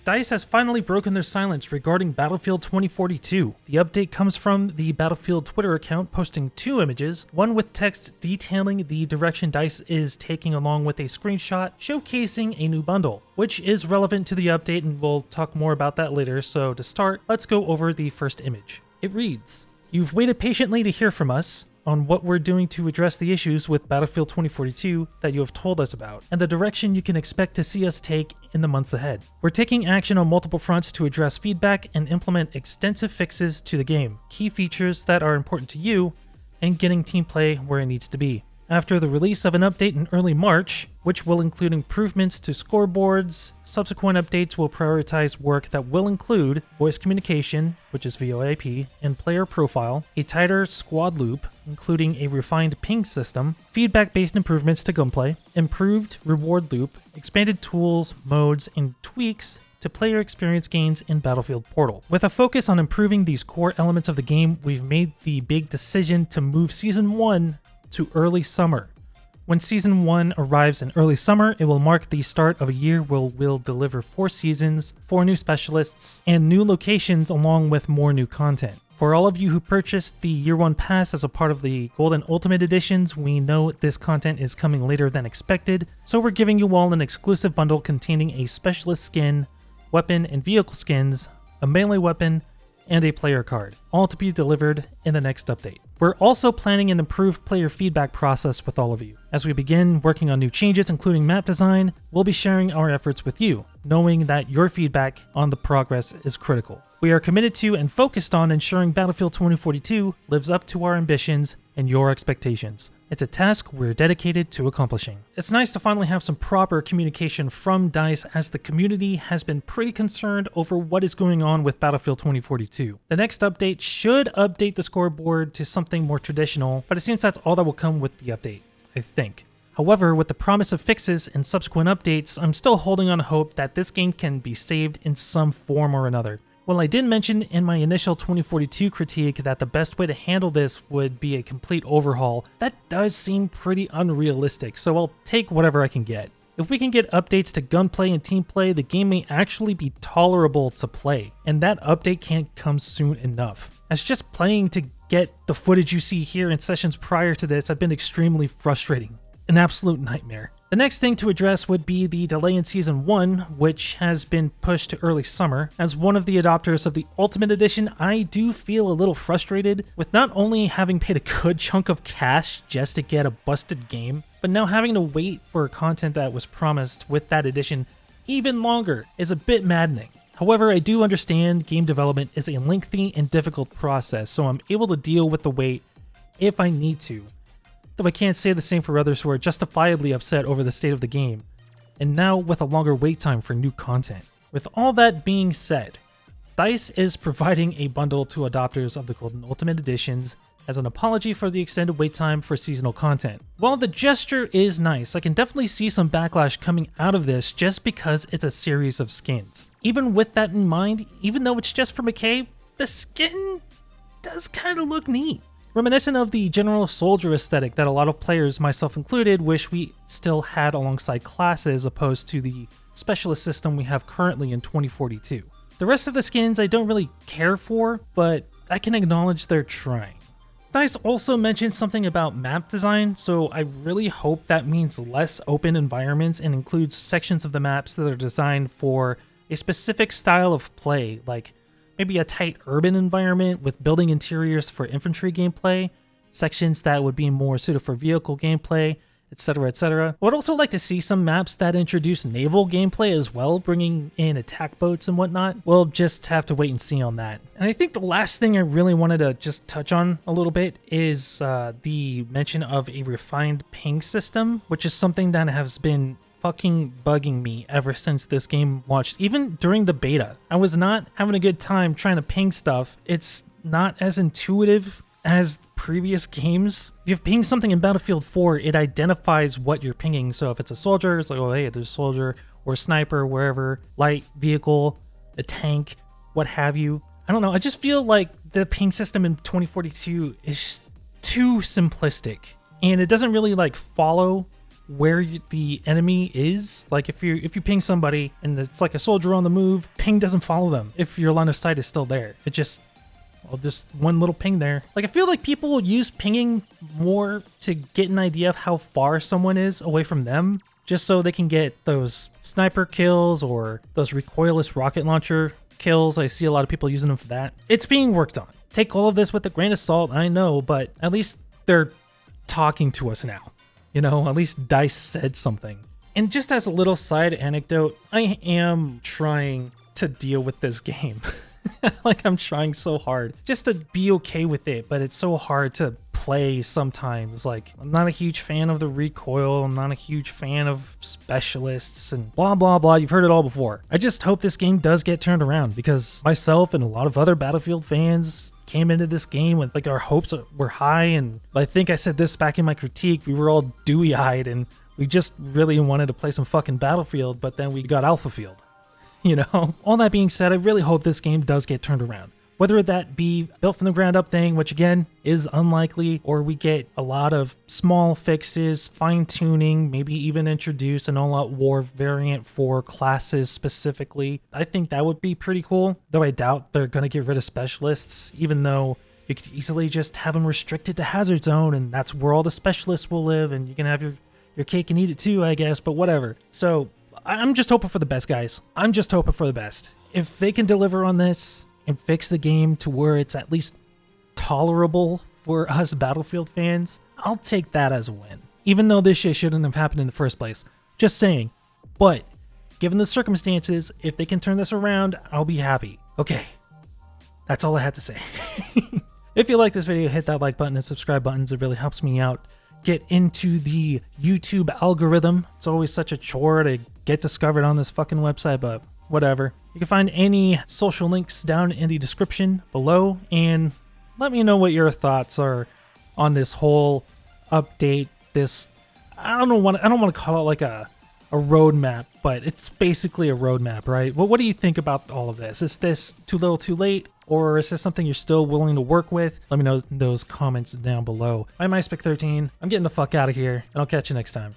DICE has finally broken their silence regarding Battlefield 2042. The update comes from the Battlefield Twitter account posting 2 images, one with text detailing the direction DICE is taking along with a screenshot showcasing a new bundle, which is relevant to the update, and we'll talk more about that later. So to start, let's go over the first image. It reads, "You've waited patiently to hear from us on what we're doing to address the issues with Battlefield 2042 that you have told us about, and the direction you can expect to see us take in the months ahead. We're taking action on multiple fronts to address feedback and implement extensive fixes to the game, key features that are important to you, and getting team play where it needs to be. After the release of an update in early March, which will include improvements to scoreboards, subsequent updates will prioritize work that will include voice communication, which is VoIP, and player profile, a tighter squad loop, including a refined ping system, feedback-based improvements to gunplay, improved reward loop, expanded tools, modes, and tweaks to player experience gains in Battlefield Portal. With a focus on improving these core elements of the game, we've made the big decision to move Season 1 to early summer. When Season 1 arrives in early summer, it will mark the start of a year where we'll deliver 4 seasons, 4 new specialists, and new locations along with more new content. For all of you who purchased the Year 1 Pass as a part of the Golden Ultimate Editions, we know this content is coming later than expected, so we're giving you all an exclusive bundle containing a specialist skin, weapon and vehicle skins, a melee weapon, and a player card, all to be delivered in the next update. We're also planning an improved player feedback process with all of you. As we begin working on new changes, including map design, we'll be sharing our efforts with you, knowing that your feedback on the progress is critical. We are committed to and focused on ensuring Battlefield 2042 lives up to our ambitions and your expectations. It's a task we're dedicated to accomplishing." It's nice to finally have some proper communication from DICE, as the community has been pretty concerned over what is going on with Battlefield 2042. The next update should update the scoreboard to something more traditional, but it seems that's all that will come with the update, I think. However, with the promise of fixes and subsequent updates, I'm still holding on hope that this game can be saved in some form or another. While I did mention in my initial 2042 critique that the best way to handle this would be a complete overhaul, that does seem pretty unrealistic, so I'll take whatever I can get. If we can get updates to gunplay and team play, the game may actually be tolerable to play, and that update can't come soon enough. As just playing to get the footage you see here in sessions prior to this have been extremely frustrating. An absolute nightmare. The next thing to address would be the delay in Season 1, which has been pushed to early summer. As one of the adopters of the Ultimate Edition, I do feel a little frustrated with not only having paid a good chunk of cash just to get a busted game, but now having to wait for content that was promised with that edition even longer is a bit maddening. However, I do understand game development is a lengthy and difficult process, so I'm able to deal with the wait if I need to. Though I can't say the same for others who are justifiably upset over the state of the game, and now with a longer wait time for new content. With all that being said, DICE is providing a bundle to adopters of the Golden Ultimate Editions as an apology for the extended wait time for seasonal content. While the gesture is nice, I can definitely see some backlash coming out of this just because it's a series of skins. Even with that in mind, even though it's just for McKay, the skin does kind of look neat. Reminiscent of the general soldier aesthetic that a lot of players, myself included, wish we still had alongside classes opposed to the specialist system we have currently in 2042. The rest of the skins I don't really care for, but I can acknowledge they're trying. DICE also mentioned something about map design, so I really hope that means less open environments and includes sections of the maps that are designed for a specific style of play, like maybe a tight urban environment with building interiors for infantry gameplay, sections that would be more suited for vehicle gameplay, etc, etc. I would also like to see some maps that introduce naval gameplay as well, bringing in attack boats and whatnot. We'll just have to wait and see on that. And I think the last thing I really wanted to just touch on a little bit is the mention of a refined ping system, which is something that has been fucking bugging me ever since this game launched. Even during the beta, I was not having a good time trying to ping stuff. It's not as intuitive as previous games. If you ping something in Battlefield 4, it identifies what you're pinging. So if it's a soldier, it's like, oh hey, there's a soldier, or a sniper, wherever, light vehicle, a tank, what have you. I don't know, I just feel like the ping system in 2042 is just too simplistic, and it doesn't really like follow where the enemy is. Like if you ping somebody and it's like a soldier on the move, ping doesn't follow them if your line of sight is still there. It just one little ping there. Like I feel like people will use pinging more to get an idea of how far someone is away from them, just so they can get those sniper kills or those recoilless rocket launcher kills. I see a lot of people using them for that. It's being worked on. Take all of this with a grain of salt, I know, but at least they're talking to us now. You know, at least DICE said something. And just as a little side anecdote, I am trying to deal with this game. Like I'm trying so hard just to be okay with it, but it's so hard to play sometimes. Like I'm not a huge fan of the recoil, I'm not a huge fan of specialists and blah blah blah. You've heard it all before. I just hope this game does get turned around, because myself and a lot of other Battlefield fans came into this game with like our hopes were high, and I think I said this back in my critique, we were all dewy-eyed and we just really wanted to play some fucking Battlefield, but then we got Alpha Field. You know, all that being said, I really hope this game does get turned around. Whether that be built from the ground up thing, which again is unlikely, or we get a lot of small fixes, fine tuning, maybe even introduce an all-out war variant for classes specifically. I think that would be pretty cool, though I doubt they're going to get rid of specialists, even though you could easily just have them restricted to Hazard Zone, and that's where all the specialists will live, and you can have your cake and eat it too, I guess, but whatever. So I'm just hoping for the best, guys. I'm just hoping for the best. If they can deliver on this and fix the game to where it's at least tolerable for us Battlefield fans, I'll take that as a win. Even though this shit shouldn't have happened in the first place. Just saying. But given the circumstances, if they can turn this around, I'll be happy. Okay. That's all I had to say. If you like this video, hit that like button and subscribe buttons. It really helps me out get into the YouTube algorithm. It's always such a chore to get discovered on this fucking website, but whatever. You can find any social links down in the description below, and let me know what your thoughts are on this whole update. This, I don't want to call it like a roadmap, but it's basically a roadmap, right? Well, what do you think about all of this? Is this too little too late? Or is this something you're still willing to work with? Let me know in those comments down below. I'm MySpic13. I'm getting the fuck out of here, and I'll catch you next time.